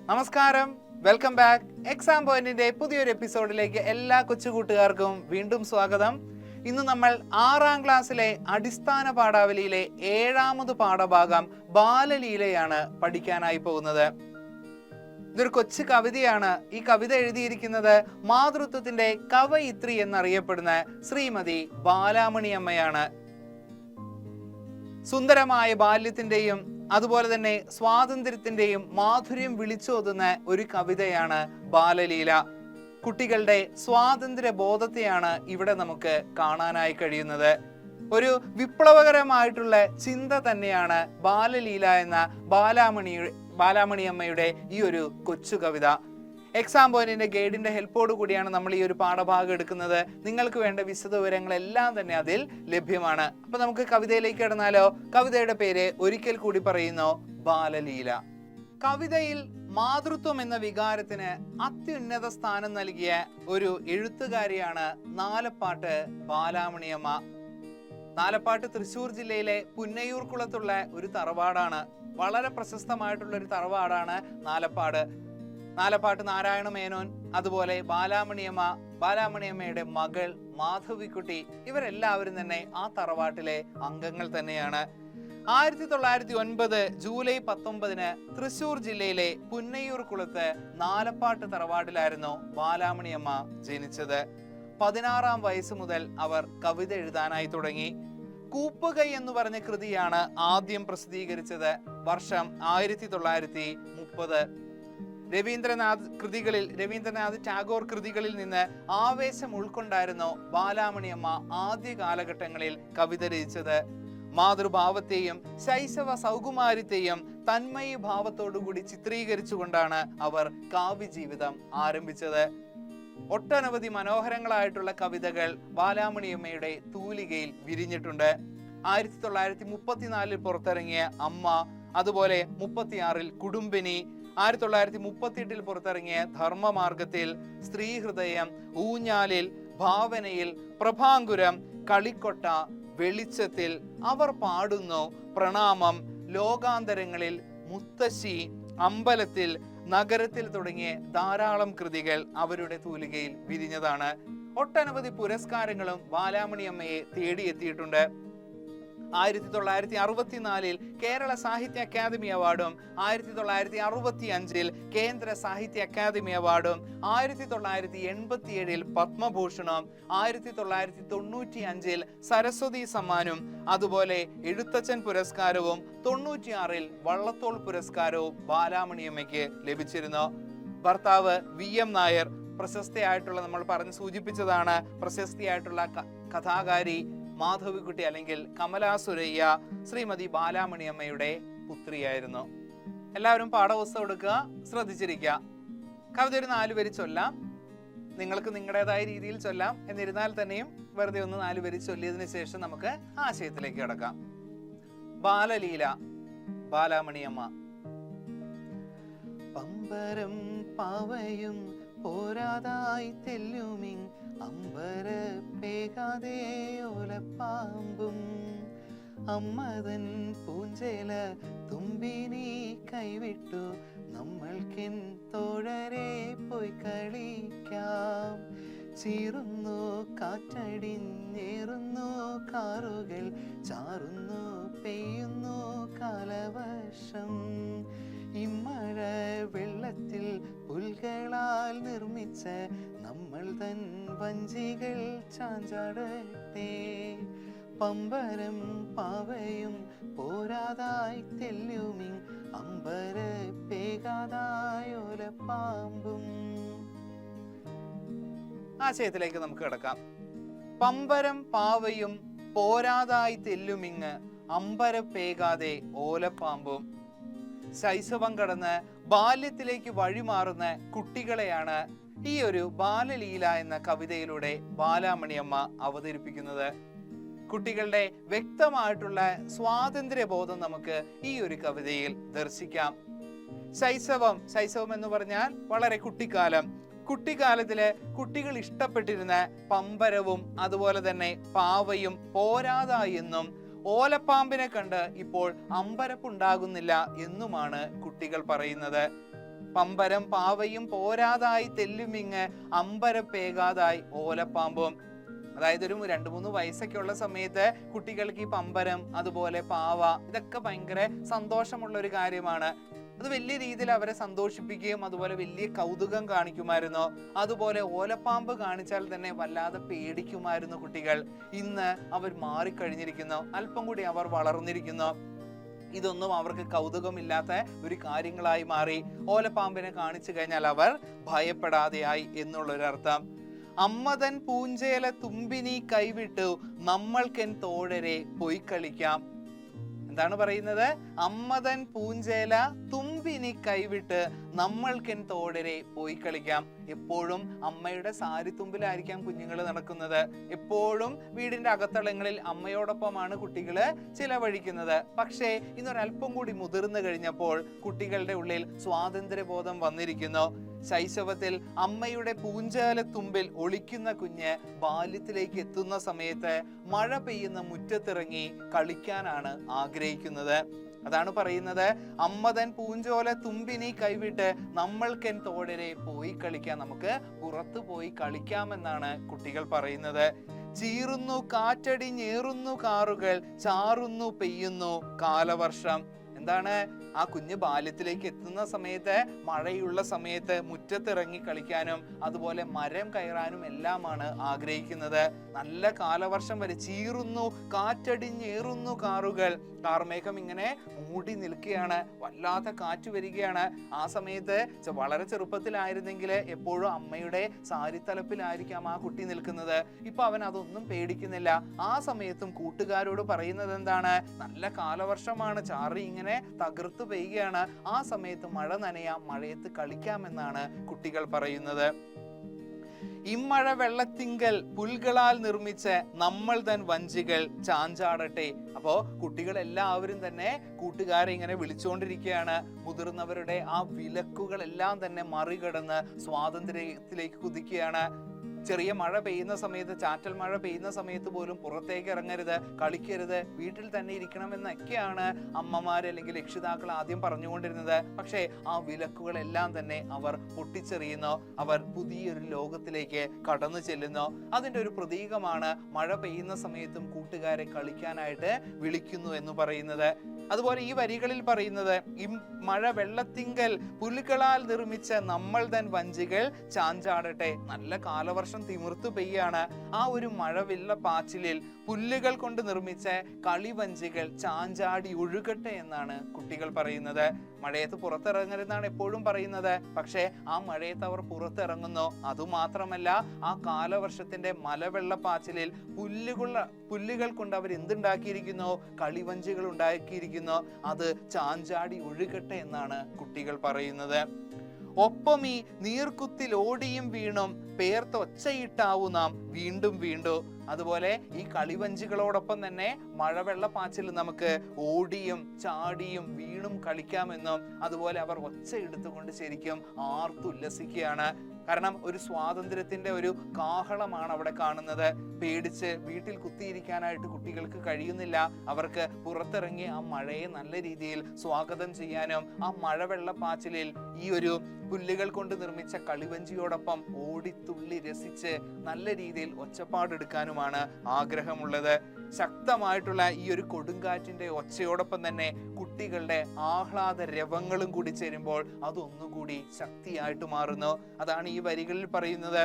നമസ്കാരം, welcome back. Exam പോയിന്റിന്റെ പുതിയൊരു എപ്പിസോഡിലേക്ക് എല്ലാ കൊച്ചുകൂട്ടുകാർക്കും വീണ്ടും സ്വാഗതം. ഇന്ന് നമ്മൾ 6ാം ക്ലാസ്സിലെ അടിസ്ഥാന പാഠാവലിയിലെ 7ാമത് പാഠഭാഗം ബാലലീലയാണ് പഠിക്കാനായി പോകുന്നത്. ഇതൊരു കൊച്ചു കവിതയാണ്. ഈ കവിത എഴുതിയിരിക്കുന്നത് മാതൃത്വത്തിന്റെ കവയിത്രി എന്നറിയപ്പെടുന്ന ശ്രീമതി ബാലാമണി അമ്മയാണ്. സുന്ദരമായ ബാല്യത്തിന്റെയും അതുപോലെ തന്നെ സ്വാതന്ത്ര്യത്തിന്റെയും മാധുര്യം വിളിച്ചോതുന്ന ഒരു കവിതയാണ് ബാലലീല. കുട്ടികളുടെ സ്വാതന്ത്ര്യ ബോധത്തെയാണ് ഇവിടെ നമുക്ക് കാണാനായി കഴിയുന്നത്. ഒരു വിപ്ലവകരമായിട്ടുള്ള ചിന്ത തന്നെയാണ് ബാലലീല എന്ന ബാലാമണി അമ്മയുടെ ഈ ഒരു കൊച്ചു കവിത. എക്സാം പോയിന്റിന്റെ ഗൈഡിന്റെ ഹെൽപ്പോട് കൂടിയാണ് നമ്മൾ ഈ ഒരു പാഠഭാഗം എടുക്കുന്നത്. നിങ്ങൾക്ക് വേണ്ട വിശദ വിവരങ്ങളെല്ലാം തന്നെ അതിൽ ലഭ്യമാണ്. അപ്പൊ നമുക്ക് കവിതയിലേക്ക് കടന്നാലോ? കവിതയുടെ പേര് ഒരിക്കൽ കൂടി പറയുന്നു, ബാലലീല. കവിതയിൽ മാതൃത്വം എന്ന വികാരത്തിന് അത്യുന്നത സ്ഥാനം നൽകിയ ഒരു എഴുത്തുകാരിയാണ് നാലപ്പാട്ട് ബാലാമണിയമ്മ. നാലപ്പാട്ട് തൃശ്ശൂർ ജില്ലയിലെ പുന്നയൂർക്കുളത്തുള്ള ഒരു തറവാടാണ്. വളരെ പ്രശസ്തമായിട്ടുള്ള ഒരു തറവാടാണ് നാലപ്പാട്. നാലപ്പാട്ട് നാരായണ മേനോൻ, അതുപോലെ ബാലാമണിയമ്മയുടെ മകൾ മാധവിക്കുട്ടി, ഇവരെല്ലാവരും തന്നെ ആ തറവാട്ടിലെ അംഗങ്ങൾ തന്നെയാണ്. 1909 ജൂലൈ 19 തൃശ്ശൂർ ജില്ലയിലെ പുന്നയൂർക്കുളത്ത് നാലപ്പാട്ട് തറവാട്ടിലായിരുന്നു ബാലാമണിയമ്മ ജനിച്ചത്. 16ാം വയസ്സ് മുതൽ അവർ കവിത എഴുതാനായി തുടങ്ങി. കൂപ്പുകൈ എന്ന് പറഞ്ഞ കൃതിയാണ് ആദ്യം പ്രസിദ്ധീകരിച്ചത്. വർഷം 1930. രവീന്ദ്രനാഥ് ടാഗോർ കൃതികളിൽ നിന്ന് ആവേശം ഉൾക്കൊണ്ടായിരുന്നു ബാലാമണിയമ്മ ആദ്യ കാലഘട്ടങ്ങളിൽ കവിത രചിച്ചത്. മാതൃഭാവത്തെയും ശൈശവ സൗകുമാര്യത്തെയും തന്മയ ഭാവത്തോടുകൂടി ചിത്രീകരിച്ചുകൊണ്ടാണ് അവർ കാവ്യജീവിതം ആരംഭിച്ചത്. ഒട്ടനവധി മനോഹരങ്ങളായിട്ടുള്ള കവിതകൾ ബാലാമണിയമ്മയുടെ തൂലികയിൽ വിരിഞ്ഞിട്ടുണ്ട്. 1934 പുറത്തിറങ്ങിയ അമ്മ, അതുപോലെ 36 കുടുംബിനി, 1938 പുറത്തിറങ്ങിയ ധർമ്മമാർഗത്തിൽ, സ്ത്രീഹൃദയം, ഊഞ്ഞാലിൽ, ഭാവനയിൽ, പ്രഭാങ്കുരം, കളിക്കൊട്ട, വെളിച്ചത്തിൽ, അവർ പാടുന്നു, പ്രണാമം, ലോകാന്തരങ്ങളിൽ, മുത്തശ്ശി, അമ്പലത്തിൽ, നഗരത്തിൽ തുടങ്ങിയ ധാരാളം കൃതികൾ അവരുടെ തൂലികയിൽ വിരിഞ്ഞതാണ്. ഒട്ടനവധി പുരസ്കാരങ്ങളും ബാലാമണിയമ്മയെ തേടിയെത്തിയിട്ടുണ്ട്. 1964 കേരള സാഹിത്യ അക്കാദമി അവാർഡും 1965 കേന്ദ്ര സാഹിത്യ അക്കാദമി അവാർഡും 1987 പത്മഭൂഷണും 1995 സരസ്വതി സമ്മാനും, അതുപോലെ എഴുത്തച്ഛൻ പുരസ്കാരവും 96 വള്ളത്തോൾ പുരസ്കാരവും ബാലാമണിയമ്മയ്ക്ക് ലഭിച്ചിരുന്നു. ഭർത്താവ് VM നായർ, പ്രശസ്തിയായിട്ടുള്ള, നമ്മൾ പറഞ്ഞു സൂചിപ്പിച്ചതാണ്, പ്രശസ്തിയായിട്ടുള്ള കഥാകാരി മാധവിക്കുട്ടി അല്ലെങ്കിൽ കമലാ സുരയ്യ ശ്രീമതി ബാലാമണിയമ്മയുടെ പുത്രിയായിരുന്നു. എല്ലാവരും പാഠപുസ്തകം എടുക്കുക, ശ്രദ്ധിച്ചിരിക്കുക. കവിത ഒരു 4 വരി ചൊല്ലാം. നിങ്ങൾക്ക് നിങ്ങളുടേതായ രീതിയിൽ ചൊല്ലാം. എന്നിരുന്നാൽ തന്നെയും വെറുതെ ഒന്ന് 4 വരി ചൊല്ലിയതിനു ശേഷം നമുക്ക് ആശയത്തിലേക്ക് കടക്കാം. ബാലലീല, ബാലാമണിയമ്മ. പമ്പരം പാവയും പോരാതായി തെല്ലുമിങ് അമ്പര പേകാതെ ഓലപ്പാമ്പും അമ്മതൻ പൂഞ്ചേല തുമ്പിനി കൈവിട്ടു നമ്മൾക്കെൻ തോഴരെ പോയി കളിക്കാം. ചീറുന്നു കാറ്റടിഞ്ഞേറുന്നു കാറുകൾ, ചാറുന്നു പെയ്യുന്നു കാലവർഷം. ഇമ്മഴ വെള്ളത്തിൽ പുൽകളാൽ നിർമ്മിച്ച നമ്മൾ തൻ വഞ്ചികൾ ചാഞ്ചാടട്ടെ. പമ്പരം പാവയും പോരാതായി തെല്ലുമിങ് അമ്പര പേകാതായോലപ്പാമ്പും. ആശയത്തിലേക്ക് നമുക്ക് കിടക്കാം. പമ്പരം പാവയും പോരാതായി തെല്ലുമിങ് അമ്പര പേകാതെ ഓലപ്പാമ്പും. ശൈശവം കടന്ന് ബാല്യത്തിലേക്ക് വഴിമാറുന്ന കുട്ടികളെയാണ് ഈ ഒരു ബാലലീല എന്ന കവിതയിലൂടെ ബാലാമണിയമ്മ അവതരിപ്പിക്കുന്നത്. കുട്ടികളുടെ വ്യക്തമായിട്ടുള്ള സ്വാതന്ത്ര്യബോധം നമുക്ക് ഈ ഒരു കവിതയിൽ ദർശിക്കാം. ശൈശവം എന്ന് പറഞ്ഞാൽ വളരെ കുട്ടിക്കാലം. കുട്ടിക്കാലത്തില് കുട്ടികൾ ഇഷ്ടപ്പെട്ടിരുന്ന പമ്പരവും അതുപോലെ തന്നെ പാവയും പോരാതായി എന്നും ഓലപ്പാമ്പിനെ കണ്ട് ഇപ്പോൾ അമ്പരപ്പുണ്ടാകുന്നില്ല എന്നുമാണ് കുട്ടികൾ പറയുന്നത്. പമ്പരം പാവയും പോരാതായി തെല്ലുമിങ്ങ് അമ്പരപ്പേകാതായി ഓലപ്പാമ്പും. അതായത് ഒരു 2-3 വയസ്സൊക്കെ ഉള്ള സമയത്ത് കുട്ടികൾക്ക് ഈ പമ്പരം അതുപോലെ പാവ ഇതൊക്കെ ഭയങ്കര സന്തോഷമുള്ള ഒരു കാര്യമാണ്. അത് വലിയ രീതിയിൽ അവരെ സന്തോഷിപ്പിക്കുകയും അതുപോലെ വലിയ കൗതുകം കാണിക്കുമായിരുന്നു. അതുപോലെ ഓലപ്പാമ്പ് കാണിച്ചാൽ തന്നെ വല്ലാതെ പേടിക്കുമായിരുന്നു കുട്ടികൾ. ഇന്ന് അവർ മാറിക്കഴിഞ്ഞിരിക്കുന്നു, അല്പം കൂടി അവർ വളർന്നിരിക്കുന്നു. ഇതൊന്നും അവർക്ക് കൗതുകമില്ലാത്ത ഒരു കാര്യങ്ങളായി മാറി. ഓലപ്പാമ്പിനെ കാണിച്ചു കഴിഞ്ഞാൽ അവർ ഭയപ്പെടാതെയായി എന്നുള്ളൊരർത്ഥം. അമ്മതൻ പൂഞ്ചേല തുമ്പിനി കൈവിട്ടു നമ്മൾക്കെൻ തോഴരെ പോയി കളിക്കാം. എന്താണ് പറയുന്നത്? അമ്മതൻ പൂഞ്ചേല തുമ്പിനി കൈവിട്ട് നമ്മൾക്കെൻ തോഴരെ പോയി കളിക്കാം. എപ്പോഴും അമ്മയുടെ സാരിത്തുമ്പിലായിരിക്കാം കുഞ്ഞുങ്ങൾ നടക്കുന്നത്. എപ്പോഴും വീടിന്റെ അകത്തളങ്ങളിൽ അമ്മയോടൊപ്പമാണ് കുട്ടികള് ചിലവഴിക്കുന്നത്. പക്ഷേ ഇന്നൊരല്പം കൂടി മുതിർന്നു കഴിഞ്ഞപ്പോൾ കുട്ടികളുടെ ഉള്ളിൽ സ്വാതന്ത്ര്യബോധം വന്നിരിക്കുന്നു. ശൈശവത്തിൽ അമ്മയുടെ പൂഞ്ചാലത്തുമ്പിൽ ഒളിക്കുന്ന കുഞ്ഞ് ബാല്യത്തിലേക്ക് എത്തുന്ന സമയത്ത് മഴ പെയ്യുന്ന മുറ്റത്തിറങ്ങി കളിക്കാനാണ് ആഗ്രഹിക്കുന്നത്. അതാണ് പറയുന്നത്, അമ്മതൻ പൂഞ്ചോല തുമ്പിനി കൈവിട്ട് നമ്മൾക്കെൻ തോഴരെ പോയി കളിക്കാം. നമുക്ക് പുറത്തു പോയി കളിക്കാമെന്നാണ് കുട്ടികൾ പറയുന്നത്. ചീറുന്നു കാറ്റടിഞ്ഞേറുന്നു കാറുകൾ, ചാറുന്നു പെയ്യുന്നു കാലവർഷം. എന്താണ്? ആ കുഞ്ഞ് ബാല്യത്തിലേക്ക് എത്തുന്ന സമയത്ത് മഴയുള്ള സമയത്ത് മുറ്റത്തിറങ്ങി കളിക്കാനും അതുപോലെ മരം കയറാനും എല്ലാമാണ് ആഗ്രഹിക്കുന്നത്. നല്ല കാലവർഷം വരെ ചീറുന്നു കാറ്റടിഞ്ഞേറുന്നു കാറുകൾ. കാർമേഘം ഇങ്ങനെ മൂടി നിൽക്കുകയാണ്, വല്ലാത്ത കാറ്റ് വരികയാണ്. ആ സമയത്ത് വളരെ ചെറുപ്പത്തിലായിരുന്നെങ്കിൽ എപ്പോഴും അമ്മയുടെ സാരിത്തലപ്പിലായിരിക്കാം ആ കുട്ടി നിൽക്കുന്നത്. ഇപ്പൊ അവൻ അതൊന്നും പേടിക്കുന്നില്ല. ആ സമയത്തും കൂട്ടുകാരോട് പറയുന്നത് എന്താണ്? നല്ല കാലവർഷമാണ്, ചാറി ഇങ്ങനെ തകർത്തു പെയ്യുകയാണ്, ആ സമയത്ത് മഴ നനയാം, മഴയത്ത് കളിക്കാമെന്നാണ് കുട്ടികൾ പറയുന്നത്. ഇമ്മഴ വെള്ളത്തിങ്കൽ പുൽകളാൽ നിർമ്മിച്ച് നമ്മൾ തൻ വഞ്ചികൾ ചാഞ്ചാടട്ടെ. അപ്പോ കുട്ടികൾ എല്ലാവരും തന്നെ കൂട്ടുകാരെ ഇങ്ങനെ വിളിച്ചുകൊണ്ടിരിക്കുകയാണ്. മുതിർന്നവരുടെ ആ വിലക്കുകളെല്ലാം തന്നെ മറികടന്ന് സ്വാതന്ത്ര്യത്തിലേക്ക് കുതിക്കുകയാണ്. ചെറിയ മഴ പെയ്യുന്ന സമയത്ത്, ചാറ്റൽ മഴ പെയ്യുന്ന സമയത്ത് പോലും പുറത്തേക്ക് ഇറങ്ങരുത്, കളിക്കരുത്, വീട്ടിൽ തന്നെ ഇരിക്കണമെന്നൊക്കെയാണ് അമ്മമാർ അല്ലെങ്കിൽ രക്ഷിതാക്കൾ ആദ്യം പറഞ്ഞുകൊണ്ടിരുന്നത്. പക്ഷേ ആ വിലക്കുകളെല്ലാം തന്നെ അവർ പൊട്ടിച്ചെറിയുന്നു. അവർ പുതിയൊരു ലോകത്തിലേക്ക് കടന്നു ചെല്ലുന്നു. അതിൻ്റെ ഒരു പ്രതീകമാണ് മഴ പെയ്യുന്ന സമയത്തും കൂട്ടുകാരെ കളിക്കാനായിട്ട് വിളിക്കുന്നു എന്ന് പറയുന്നത്. അതുപോലെ ഈ വരികളിൽ പറയുന്നത്, മഴ വെള്ളത്തിങ്കൽ പുലുകളാൽ നിർമ്മിച്ച നമ്മൾ തൻ വഞ്ചികൾ ചാഞ്ചാടട്ടെ. നല്ല കാലവർഷം തിമിർത്തു പെയ്യാണ്. ആ ഒരു മഴവെള്ള പാച്ചിലിൽ പുല്ലുകൾ കൊണ്ട് നിർമ്മിച്ച കളിവഞ്ചികൾ ചാഞ്ചാടി ഒഴുകട്ടെ എന്നാണ് കുട്ടികൾ പറയുന്നത്. മഴയത്ത് പുറത്തിറങ്ങരുതെന്നാണ് എപ്പോഴും പറയുന്നത്. പക്ഷേ ആ മഴയത്ത് അവർ പുറത്തിറങ്ങുന്നു. അതുമാത്രമല്ല, ആ കാലവർഷത്തിന്റെ മലവെള്ളപ്പാച്ചിലിൽ പുല്ലുകൾ കൊണ്ട് അവർ എന്തുണ്ടാക്കിയിരിക്കുന്നു? കളിവഞ്ചികൾ ഉണ്ടാക്കിയിരിക്കുന്നു. അത് ചാഞ്ചാടി ഒഴുകട്ടെ എന്നാണ് കുട്ടികൾ പറയുന്നത്. ഒപ്പം ഈ നീർക്കുത്തിൽ ഓടിയും വീണും പേർത്തൊച്ചയിട്ടാവൂ നാം വീണ്ടും വീണ്ടും. അതുപോലെ ഈ കളിവഞ്ചികളോടൊപ്പം തന്നെ മഴവെള്ളപ്പാച്ചിൽ നമുക്ക് ഓടിയും ചാടിയും വീണും കളിക്കാമെന്നും അതുപോലെ അവർ ഒച്ച എടുത്തുകൊണ്ട് ശരിക്കും ആർത്തുല്ലസിക്കുകയാണ്. കാരണം ഒരു സ്വാതന്ത്ര്യത്തിന്റെ ഒരു കാഹളമാണ് അവിടെ കാണുന്നത്. പേടിച്ച് വീട്ടിൽ കുത്തിയിരിക്കാനായിട്ട് കുട്ടികൾക്ക് കഴിയുന്നില്ല. അവർക്ക് പുറത്തിറങ്ങി ആ മഴയെ നല്ല രീതിയിൽ സ്വാഗതം ചെയ്യാനും ആ മഴവെള്ളപ്പാച്ചിലിൽ ഈ ഒരു പുല്ലുകൾ കൊണ്ട് നിർമ്മിച്ച കളിവഞ്ചിയോടൊപ്പം ഓടിത്തുള്ളി രസിച്ച് നല്ല രീതിയിൽ ഒച്ചപ്പാടെടുക്കാനുമാണ് ആഗ്രഹമുള്ളത്. ശക്തമായിട്ടുള്ള ഈ ഒരു കൊടുങ്കാറ്റിന്റെ ഒച്ചയോടൊപ്പം തന്നെ കുട്ടികളുടെ ആഹ്ലാദ രവങ്ങളും കൂടി ചേരുമ്പോൾ അതൊന്നുകൂടി ശക്തിയായിട്ട് മാറുന്നു. അതാണ് ഈ വരികളിൽ പറയുന്നത്.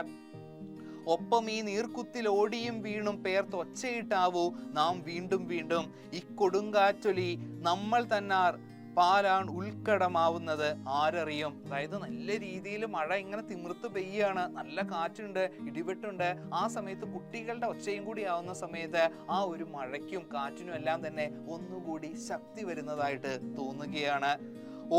ഒപ്പം ഈ നീർക്കുത്തിൽ ഓടിയും വീണും പേർത്ത് ഒച്ചയിട്ടാവൂ നാം വീണ്ടും വീണ്ടും. ഈ കൊടുങ്കാറ്റൊലി നമ്മൾ തന്നാർ പാലാൻ ഉൾക്കടമാവുന്നത് ആരറിയും. അതായത് നല്ല രീതിയിൽ മഴ ഇങ്ങനെ തിമിർത്ത് പെയ്യാണ്, നല്ല കാറ്റുണ്ട്, ഇടിവെട്ടുണ്ട്. ആ സമയത്ത് കുട്ടികളുടെ ഒച്ചയും കൂടി ആവുന്ന സമയത്ത് ആ ഒരു മഴയ്ക്കും കാറ്റിനും എല്ലാം തന്നെ ഒന്നുകൂടി ശക്തി വരുന്നതായിട്ട് തോന്നുകയാണ്.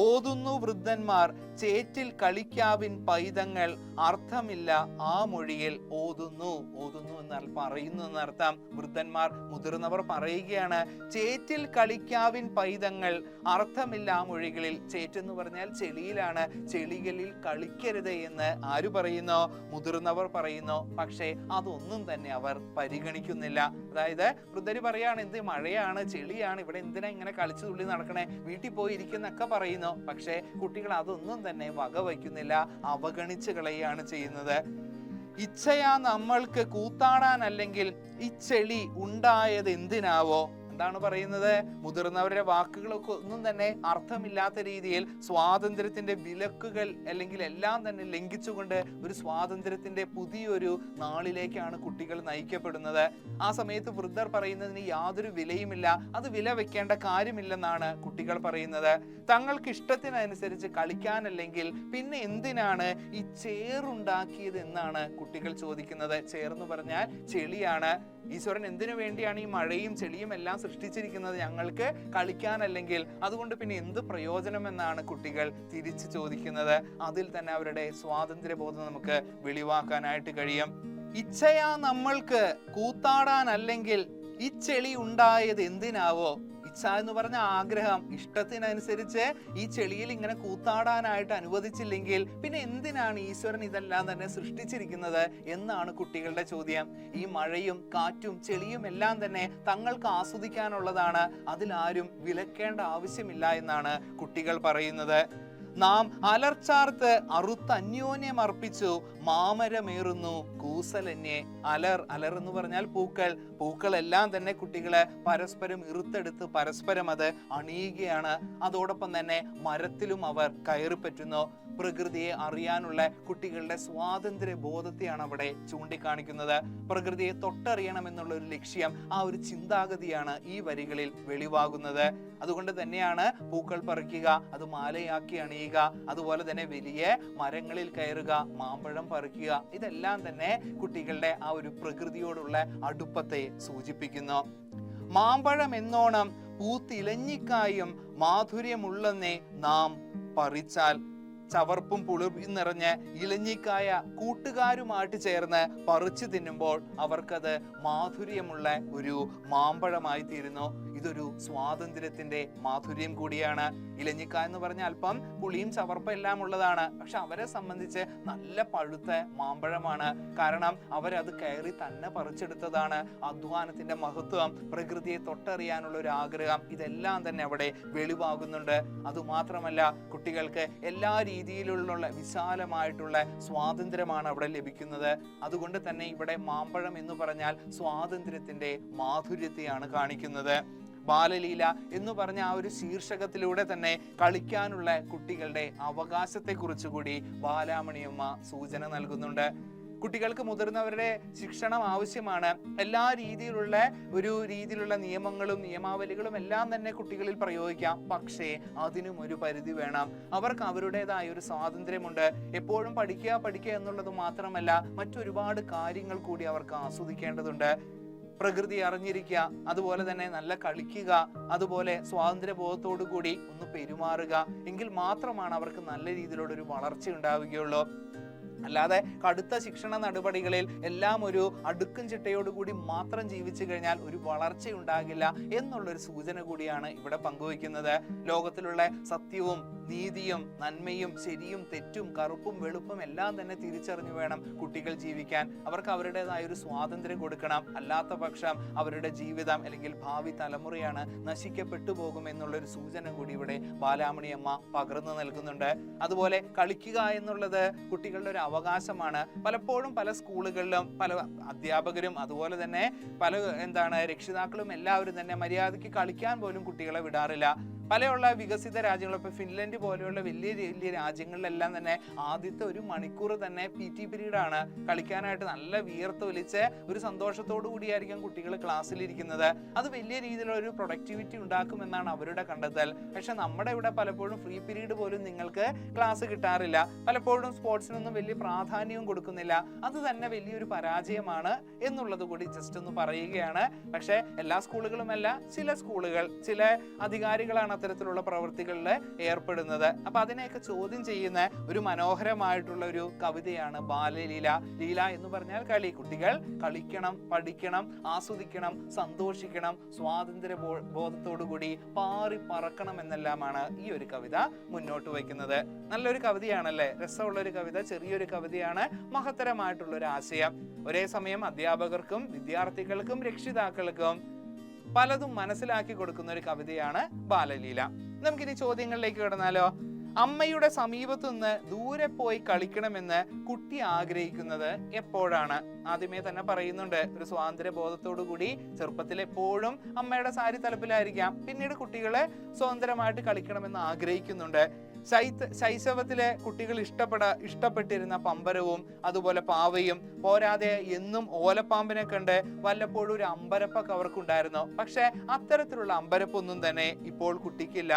ഓതുന്നു വൃദ്ധന്മാർ ചേറ്റിൽ കളിക്കാവിൻ പൈതങ്ങൾ, അർത്ഥമില്ല ആ മൊഴിയിൽ ഓതുന്നു. ഓതുന്നു എന്നാൽ പറയുന്നു എന്നർത്ഥം. വൃദ്ധന്മാർ, മുതിർന്നവർ പറയുകയാണ്, ചേറ്റിൽ കളിക്കാവിൻ പൈതങ്ങൾ, അർത്ഥമില്ല ആ മൊഴികളിൽ. ചേറ്റെന്ന് പറഞ്ഞാൽ ചെളിയിലാണ്, ചെളികളിൽ കളിക്കരുത് എന്ന് ആര് പറയുന്നു? മുതിർന്നവർ പറയുന്നു. പക്ഷേ അതൊന്നും തന്നെ അവർ പരിഗണിക്കുന്നില്ല. അതായത് വൃദ്ധര് പറയാണ്, എന്ത് മഴയാണ്, ചെളിയാണ്, ഇവിടെ എന്തിനാ ഇങ്ങനെ കളിച്ചു തുള്ളി നടക്കണേ, വീട്ടിൽ പോയി ഇരിക്കുന്നൊക്കെ പറയുന്നു. പറയുന്നു. പക്ഷേ കുട്ടികൾ അതൊന്നും തന്നെ വകവയ്ക്കുന്നില്ല, അവഗണിച്ച് കളയുകയാണ് ചെയ്യുന്നത്. ഇച്ഛയാ നമ്മൾക്ക് കൂത്താടാനല്ലെങ്കിൽ ഇച്ചെളി ഉണ്ടായത് എന്തിനാവോ? എന്താണ് പറയുന്നത്? മുതിർന്നവരുടെ വാക്കുകളൊക്കെ ഒന്നും തന്നെ അർത്ഥമില്ലാത്ത രീതിയിൽ സ്വാതന്ത്ര്യത്തിന്റെ വിലക്കുകൾ അല്ലെങ്കിൽ എല്ലാം തന്നെ ലംഘിച്ചുകൊണ്ട് ഒരു സ്വാതന്ത്ര്യത്തിന്റെ പുതിയൊരു നാളിലേക്കാണ് കുട്ടികൾ നയിക്കപ്പെടുന്നത്. ആ സമയത്ത് വൃദ്ധർ പറയുന്നതിന് യാതൊരു വിലയുമില്ല, അത് വില വെക്കേണ്ട കാര്യമില്ലെന്നാണ് കുട്ടികൾ പറയുന്നത്. തങ്ങൾക്ക് ഇഷ്ടത്തിനനുസരിച്ച് കളിക്കാനല്ലെങ്കിൽ പിന്നെ എന്തിനാണ് ഈ ചേറുണ്ടാക്കിയത് എന്നാണ് കുട്ടികൾ ചോദിക്കുന്നത്. ചേർന്ന് പറഞ്ഞാൽ ചെളിയാണ്. ഈശ്വരൻ എന്തിനു വേണ്ടിയാണ് ഈ മഴയും ചെളിയും എല്ലാം സൃഷ്ടിച്ചിരിക്കുന്നത്? ഞങ്ങൾക്ക് കളിക്കാനല്ലെങ്കിൽ. അതുകൊണ്ട് പിന്നെ എന്ത് പ്രയോജനം എന്നാണ് കുട്ടികൾ തിരിച്ചു ചോദിക്കുന്നത്. അതിൽ തന്നെ അവരുടെ സ്വാതന്ത്ര്യബോധം നമുക്ക് വെളിവാക്കാനായിട്ട് കഴിയും. ഇച്ഛയാ നമ്മൾക്ക് കൂത്താടാനല്ലെങ്കിൽ ഈ ചെളി ഉണ്ടായത് എന്തിനാവോ? ഇച്ഛ എന്ന് പറഞ്ഞ ആഗ്രഹം, ഇഷ്ടത്തിനനുസരിച്ച് ഈ ചെളിയിൽ ഇങ്ങനെ കൂത്താടാനായിട്ട് അനുവദിച്ചില്ലെങ്കിൽ പിന്നെ എന്തിനാണ് ഈശ്വരൻ ഇതെല്ലാം തന്നെ സൃഷ്ടിച്ചിരിക്കുന്നത് എന്നാണ് കുട്ടികളുടെ ചോദ്യം. ഈ മഴയും കാറ്റും ചെളിയും എല്ലാം തന്നെ തങ്ങൾക്ക് ആസ്വദിക്കാനുള്ളതാണ്, അതിലാരും വിലക്കേണ്ട ആവശ്യമില്ല എന്നാണ് കുട്ടികൾ പറയുന്നത്. നാം അലർച്ചാർത്ത് അന്യോന്യം അർപ്പിച്ചു മാമരമേറുന്നു കൂസലന്യെ. അലർ എന്ന് പറഞ്ഞാൽ പൂക്കളെല്ലാം തന്നെ കുട്ടികളെ പരസ്പരം ഇറുത്തെടുത്ത് പരസ്പരം അത് അണിയുകയാണ്. അതോടൊപ്പം തന്നെ മരത്തിലും അവർ കയറി പറ്റുന്നു. പ്രകൃതിയെ അറിയാനുള്ള കുട്ടികളുടെ സ്വാതന്ത്ര്യ ബോധത്തെയാണ് അവിടെ ചൂണ്ടിക്കാണിക്കുന്നത്. പ്രകൃതിയെ തൊട്ടറിയണം എന്നുള്ള ഒരു ലക്ഷ്യം, ആ ഒരു ചിന്താഗതിയാണ് ഈ വരികളിൽ വെളിവാകുന്നത്. അതുകൊണ്ട് തന്നെയാണ് പൂക്കൾ പറിക്കുക, അത് മാലയാക്കി അണിയുക, അതുപോലെ തന്നെ വലിയ മരങ്ങളിൽ കയറുക, മാമ്പഴം പറിക്കുക, ഇതെല്ലാം തന്നെ കുട്ടികളുടെ ആ ഒരു പ്രകൃതിയോടുള്ള അടുപ്പത്തെ സൂചിപ്പിക്കുന്നു. മാമ്പഴം എന്നോണം പൂത്തിലഞ്ഞിക്കായും മാധുര്യമുള്ളെന്നേ നാം പറിച്ചാൽ. ചവർപ്പും പുളിയും നിറഞ്ഞ് ഇലഞ്ഞിക്കായ കൂട്ടുകാരുമായിട്ട് ചേർന്ന് പറിച്ചു തിന്നുമ്പോൾ അവർക്കത് മാധുര്യമുള്ള ഒരു മാമ്പഴമായി തീരുന്നു. ഇതൊരു സ്വാതന്ത്ര്യത്തിന്റെ മാധുര്യം കൂടിയാണ്. ഇലഞ്ഞിക്കായ എന്ന് പറഞ്ഞാൽ അല്പം പുളിയും ചവർപ്പും എല്ലാം ഉള്ളതാണ്, പക്ഷെ അവരെ സംബന്ധിച്ച് നല്ല പഴുത്ത മാമ്പഴമാണ്. കാരണം അവരത് കയറി തന്നെ പറിച്ചെടുത്തതാണ്. അധ്വാനത്തിന്റെ മഹത്വം, പ്രകൃതിയെ തൊട്ടറിയാനുള്ള ഒരു ആഗ്രഹം, ഇതെല്ലാം തന്നെ അവിടെ വെളിവാകുന്നുണ്ട്. അതുമാത്രമല്ല, കുട്ടികൾക്ക് എല്ലാ രീതിയിലുള്ള വിശാലമായിട്ടുള്ള സ്വാതന്ത്ര്യമാണ് അവിടെ ലഭിക്കുന്നത്. അതുകൊണ്ട് തന്നെ ഇവിടെ മാമ്പഴം എന്ന് പറഞ്ഞാൽ സ്വാതന്ത്ര്യത്തിന്റെ മാധുര്യത്തെയാണ് കാണിക്കുന്നത്. ബാലലീല എന്ന് പറഞ്ഞ ആ ഒരു ശീർഷകത്തിലൂടെ തന്നെ കളിക്കാനുള്ള കുട്ടികളുടെ അവകാശത്തെക്കുറിച്ച് കൂടി ബാലാമണിയമ്മ സൂചന നൽകുന്നുണ്ട്. കുട്ടികൾക്ക് മുതിർന്നവരുടെ ശിക്ഷണം ആവശ്യമാണ്. എല്ലാ രീതിയിലുള്ള നിയമങ്ങളും നിയമാവലികളും എല്ലാം തന്നെ കുട്ടികളിൽ പ്രയോഗിക്കാം. പക്ഷേ അതിനും ഒരു പരിധി വേണം. അവർക്ക് അവരുടേതായ ഒരു സ്വാതന്ത്ര്യമുണ്ട്. എപ്പോഴും പഠിക്കുക എന്നുള്ളത് മാത്രമല്ല, മറ്റൊരുപാട് കാര്യങ്ങൾ കൂടി അവർക്ക് ആസ്വദിക്കേണ്ടതുണ്ട്. പ്രകൃതി അറിഞ്ഞിരിക്കുക, അതുപോലെ തന്നെ നല്ല കളിക്കുക, അതുപോലെ സ്വാതന്ത്ര്യബോധത്തോടു കൂടി ഒന്ന് പെരുമാറുക. എങ്കിൽ മാത്രമാണ് അവർക്ക് നല്ല രീതിയിലുള്ള ഒരു വളർച്ച ഉണ്ടാവുകയുള്ളൂ. അല്ലാതെ കടുത്ത ശിക്ഷണ നടപടികളിൽ എല്ലാം ഒരു അടുക്കും ചിട്ടയോടുകൂടി മാത്രം ജീവിച്ചു കഴിഞ്ഞാൽ ഒരു വളർച്ച ഉണ്ടാകില്ല എന്നുള്ളൊരു സൂചന കൂടിയാണ് ഇവിടെ പങ്കുവയ്ക്കുന്നത്. ലോകത്തിലുള്ള സത്യവും നീതിയും നന്മയും ശരിയും തെറ്റും കറുപ്പും വെളുപ്പും എല്ലാം തന്നെ തിരിച്ചറിഞ്ഞു വേണം കുട്ടികൾ ജീവിക്കാൻ. അവർക്ക് അവരുടേതായ ഒരു സ്വാതന്ത്ര്യം കൊടുക്കണം. അല്ലാത്ത പക്ഷം അവരുടെ ജീവിതം അല്ലെങ്കിൽ ഭാവി തലമുറയാണ് നശിക്കപ്പെട്ടു പോകും എന്നുള്ളൊരു സൂചന കൂടി ഇവിടെ ബാലാമണിയമ്മ പകർന്നു നൽകുന്നുണ്ട്. അതുപോലെ കളിക്കുക എന്നുള്ളത് കുട്ടികളുടെ ഒരു അവകാശമാണ്. പലപ്പോഴും പല സ്കൂളുകളിലും പല അധ്യാപകരും അതുപോലെ തന്നെ പല രക്ഷിതാക്കളും എല്ലാവരും തന്നെ മര്യാദയ്ക്ക് കളിക്കാൻ പോലും കുട്ടികളെ വിടാറില്ല. പലയുള്ള വികസിത രാജ്യങ്ങൾ, ഇപ്പൊ ഫിൻലൻഡ് പോലെയുള്ള വലിയ വലിയ രാജ്യങ്ങളിലെല്ലാം തന്നെ ആദ്യത്തെ 1 മണിക്കൂർ തന്നെ PT പീരീഡാണ്. കളിക്കാനായിട്ട് നല്ല വിയർത്തൊലിച്ച് ഒരു സന്തോഷത്തോടു കൂടിയായിരിക്കും കുട്ടികൾ ക്ലാസ്സിലിരിക്കുന്നത്. അത് വലിയ രീതിയിലുള്ള ഒരു പ്രൊഡക്ടിവിറ്റി ഉണ്ടാക്കുമെന്നാണ് അവരുടെ കണ്ടെത്തൽ. പക്ഷെ നമ്മുടെ ഇവിടെ പലപ്പോഴും ഫ്രീ പീരീഡ് പോലും നിങ്ങൾക്ക് ക്ലാസ് കിട്ടാറില്ല. പലപ്പോഴും സ്പോർട്സിനൊന്നും വലിയ പ്രാധാന്യവും കൊടുക്കുന്നില്ല. അത് തന്നെ വലിയൊരു പരാജയമാണ് എന്നുള്ളത് കൂടി ജസ്റ്റ് ഒന്ന് പറയുകയാണ്. പക്ഷെ എല്ലാ സ്കൂളുകളുമല്ല, ചില സ്കൂളുകൾ, ചില അധികാരികളാണ് അത്തരത്തിലുള്ള പ്രവൃത്തികളിൽ ഏർപ്പെടുന്നത്. അപ്പൊ അതിനെയൊക്കെ ചോദ്യം ചെയ്യുന്ന ഒരു മനോഹരമായിട്ടുള്ള ഒരു കവിതയാണ് ബാലലീല. ലീല എന്ന് പറഞ്ഞാൽ കളി. കുട്ടികൾ കളിക്കണം, പഠിക്കണം, ആസ്വദിക്കണം, സന്തോഷിക്കണം, സ്വാതന്ത്ര്യ ബോധത്തോടുകൂടി പാറി പറക്കണം എന്നെല്ലാമാണ് ഈ ഒരു കവിത മുന്നോട്ട് വയ്ക്കുന്നത്. നല്ലൊരു കവിതയാണല്ലേ, രസമുള്ള ഒരു കവിത, ചെറിയൊരു കവിതയാണ്, മഹത്തരമായിട്ടുള്ള ഒരു ആശയം. ഒരേ സമയം അധ്യാപകർക്കും വിദ്യാർത്ഥികൾക്കും രക്ഷിതാക്കൾക്കും പലതും മനസ്സിലാക്കി കൊടുക്കുന്ന ഒരു കവിതയാണ് ബാലലീല. നമുക്കിനി ചോദ്യങ്ങളിലേക്ക് കടന്നാലോ? അമ്മയുടെ സമീപത്തു നിന്ന് ദൂരെ പോയി കളിക്കണമെന്ന് കുട്ടി ആഗ്രഹിക്കുന്നത് എപ്പോഴാണ്? ആദ്യമേ തന്നെ പറയുന്നുണ്ട്, ഒരു സ്വാതന്ത്ര്യ ബോധത്തോടു കൂടി ചെറുപ്പത്തിൽ എപ്പോഴും അമ്മയുടെ സാരി തലപ്പിലായിരിക്കാം. പിന്നീട് കുട്ടികളെ സ്വതന്ത്രമായിട്ട് കളിക്കണമെന്ന് ആഗ്രഹിക്കുന്നുണ്ട്. ശൈശവത്തിലെ കുട്ടികൾ ഇഷ്ടപ്പെട്ടിരുന്ന പമ്പരവും അതുപോലെ പാവയും പോരാതെ എന്നും ഓലപ്പാമ്പിനെ കണ്ട് വല്ലപ്പോഴും ഒരു അമ്പരപ്പൊക്കെ അവർക്കുണ്ടായിരുന്നു. പക്ഷെ അത്തരത്തിലുള്ള അമ്പരപ്പൊന്നും തന്നെ ഇപ്പോൾ കുട്ടിക്കില്ല.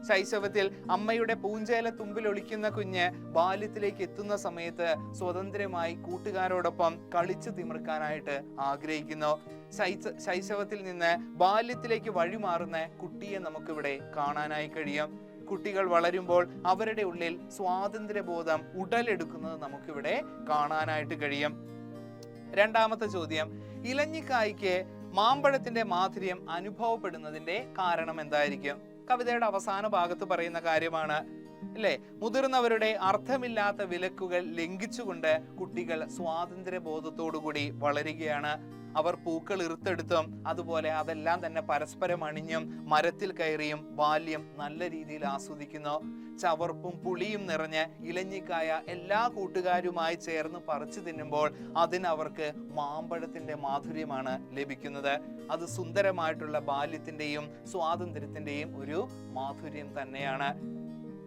ശൈശവത്തിൽ അമ്മയുടെ പൂഞ്ചേല തുമ്പിൽ ഒളിക്കുന്ന കുഞ്ഞ് ബാല്യത്തിലേക്ക് എത്തുന്ന സമയത്ത് സ്വതന്ത്രമായി കൂട്ടുകാരോടൊപ്പം കളിച്ചു തിമിർക്കാനായിട്ട് ആഗ്രഹിക്കുന്നു. ശൈശവത്തിൽ നിന്ന് ബാല്യത്തിലേക്ക് വഴിമാറുന്ന കുട്ടിയെ നമുക്കിവിടെ കാണാനായി കഴിയും. കുട്ടികൾ വളരുമ്പോൾ അവരുടെ ഉള്ളിൽ സ്വാതന്ത്ര്യബോധം ഉടലെടുക്കുന്നത് നമുക്കിവിടെ കാണാനായിട്ട് കഴിയും. രണ്ടാമത്തെ ചോദ്യം, ഇലഞ്ഞിക്കായ്ക്ക് മാമ്പഴത്തിന്റെ മാധുര്യം അനുഭവപ്പെടുന്നതിന്റെ കാരണം എന്തായിരിക്കും? കവിതയുടെ അവസാന ഭാഗത്ത് പറയുന്ന കാര്യമാണ് അല്ലേ? മുതിർന്നവരുടെ അർത്ഥമില്ലാത്ത വിലക്കുകൾ ലംഘിച്ചുകൊണ്ട് കുട്ടികൾ സ്വാതന്ത്ര്യ ബോധത്തോടുകൂടി വളരുകയാണ്. അവർ പൂക്കൾ ഇറുത്തെടുത്തും അതുപോലെ അതെല്ലാം തന്നെ പരസ്പരം അണിഞ്ഞും മരത്തിൽ കയറിയും ബാല്യം നല്ല രീതിയിൽ ആസ്വദിക്കുന്നു. ചവർപ്പും പുളിയും നിറഞ്ഞ് ഇലഞ്ഞിക്കായ എല്ലാ കൂട്ടുകാരുമായി ചേർന്ന് പറിച്ചു തിന്നുമ്പോൾ അതിനവർക്ക് മാമ്പഴത്തിന്റെ മാധുര്യമാണ് ലഭിക്കുന്നത്. അത് സുന്ദരമായിട്ടുള്ള ബാല്യത്തിന്റെയും സ്വാതന്ത്ര്യത്തിന്റെയും ഒരു മാധുര്യം തന്നെയാണ്.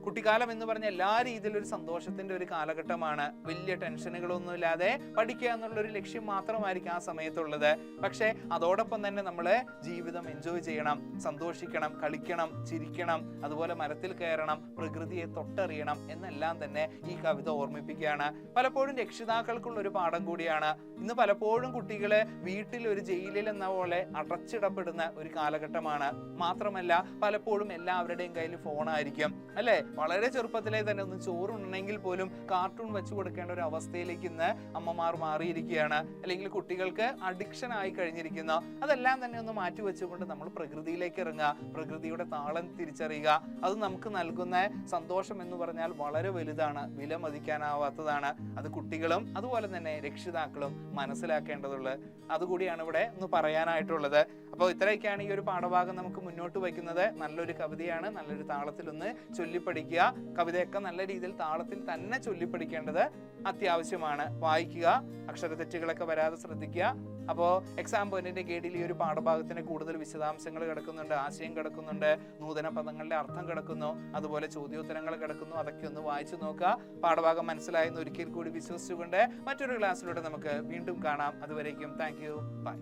കുട്ടിക്കാലം എന്ന് പറഞ്ഞ എല്ലാ രീതിയിലും ഒരു സന്തോഷത്തിന്റെ ഒരു കാലഘട്ടമാണ്. വലിയ ടെൻഷനുകളൊന്നും ഇല്ലാതെ പഠിക്കുക എന്നുള്ള ഒരു ലക്ഷ്യം മാത്രമായിരിക്കും ആ സമയത്തുള്ളത്. പക്ഷെ അതോടൊപ്പം തന്നെ നമ്മൾ ജീവിതം എൻജോയ് ചെയ്യണം, സന്തോഷിക്കണം, കളിക്കണം, ചിരിക്കണം, അതുപോലെ മരത്തിൽ കയറണം, പ്രകൃതിയെ തൊട്ടറിയണം എന്നെല്ലാം തന്നെ ഈ കവിത ഓർമ്മിപ്പിക്കുകയാണ്. പലപ്പോഴും രക്ഷിതാക്കൾക്കുള്ള ഒരു പാഠം കൂടിയാണ്. ഇന്ന് പലപ്പോഴും കുട്ടികള് വീട്ടിൽ ഒരു ജയിലിൽ എന്ന പോലെ അടച്ചിടപ്പെടുന്ന ഒരു കാലഘട്ടമാണ്. മാത്രമല്ല പലപ്പോഴും എല്ലാവരുടെയും കയ്യിൽ ഫോണായിരിക്കും അല്ലെ? വളരെ ചെറുപ്പത്തിലെ തന്നെ ഒന്ന് ചോറുണ്ടെങ്കിൽ പോലും കാർട്ടൂൺ വെച്ചു കൊടുക്കേണ്ട ഒരു അവസ്ഥയിലേക്ക് ഇന്ന് അമ്മമാർ മാറിയിരിക്കുകയാണ്. അല്ലെങ്കിൽ കുട്ടികൾക്ക് അഡിക്ഷൻ ആയി കഴിഞ്ഞിരിക്കുന്നു. അതെല്ലാം തന്നെ ഒന്ന് മാറ്റി വെച്ചുകൊണ്ട് നമ്മൾ പ്രകൃതിയിലേക്ക് ഇറങ്ങുക, പ്രകൃതിയുടെ താളം തിരിച്ചറിയുക. അത് നമുക്ക് നൽകുന്ന സന്തോഷം എന്ന് പറഞ്ഞാൽ വളരെ വലുതാണ്, വില മതിക്കാനാവാത്തതാണ്. അത് കുട്ടികളും അതുപോലെ തന്നെ രക്ഷിതാക്കളും മനസ്സിലാക്കേണ്ടതുള്ളത്. അതുകൂടിയാണ് ഇവിടെ ഒന്ന് പറയാനായിട്ടുള്ളത്. അപ്പോൾ ഇത്രയൊക്കെയാണ് ഈ ഒരു പാഠഭാഗം നമുക്ക് മുന്നോട്ട് വയ്ക്കുന്നത്. നല്ലൊരു കവിതയാണ്, നല്ലൊരു താളത്തിൽ ഒന്ന് ചൊല്ലിപ്പടിക്കുക. കവിതയൊക്കെ നല്ല രീതിയിൽ താളത്തിൽ തന്നെ ചൊല്ലിപ്പടിക്കേണ്ടത് അത്യാവശ്യമാണ്. വായിക്കുക, അക്ഷരതെറ്റുകളൊക്കെ വരാതെ ശ്രദ്ധിക്കുക. അപ്പോൾ എക്സാം പോയിന്റിന്റെ ഗൈഡിൽ ഈ ഒരു പാഠഭാഗത്തിന് കൂടുതൽ വിശദാംശങ്ങൾ കിടക്കുന്നുണ്ട്, ആശയം കിടക്കുന്നുണ്ട്, നൂതന പദങ്ങളുടെ അർത്ഥം കിടക്കുന്നു, അതുപോലെ ചോദ്യോത്തരങ്ങൾ കിടക്കുന്നു. അതൊക്കെ ഒന്ന് വായിച്ചു നോക്കുക. പാഠഭാഗം മനസ്സിലായെന്ന് ഒരിക്കൽ കൂടി വിശ്വസിച്ചുകൊണ്ട് മറ്റൊരു ക്ലാസ്സിലൂടെ നമുക്ക് വീണ്ടും കാണാം. അതുവരേക്കും താങ്ക് യു, ബൈ.